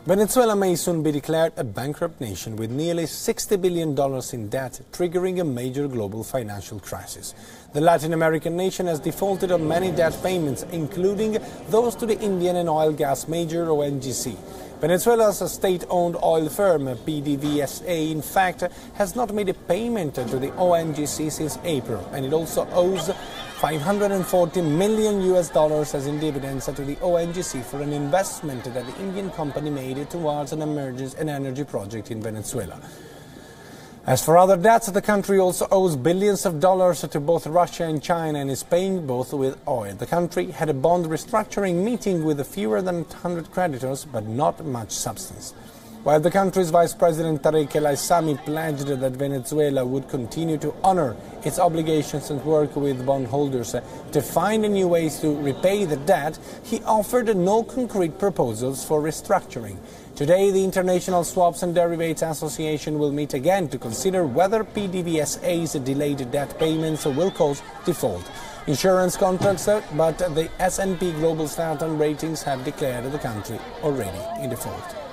Venezuela may soon be declared a bankrupt nation with nearly $60 billion in debt, triggering a major global financial crisis. The Latin American nation has defaulted on many debt payments, including those to the Indian and oil gas major ONGC. Venezuela's state-owned oil firm, PDVSA, in fact, has not made a payment to the ONGC since April, and it also owes $540 million as in dividends to the ONGC for an investment that the Indian company made towards an energy project in Venezuela. As for other debts, the country also owes billions of dollars to both Russia and China and is paying both with oil. The country had a bond restructuring meeting with fewer than 100 creditors, but not much substance. While the country's Vice President Tarek El Aissami pledged that Venezuela would continue to honor its obligations and work with bondholders to find new ways to repay the debt, he offered no concrete proposals for restructuring. Today, the International Swaps and Derivatives Association will meet again to consider whether PDVSA's delayed debt payments will cause default. Insurance contracts, but the S&P Global Standard ratings have declared the country already in default.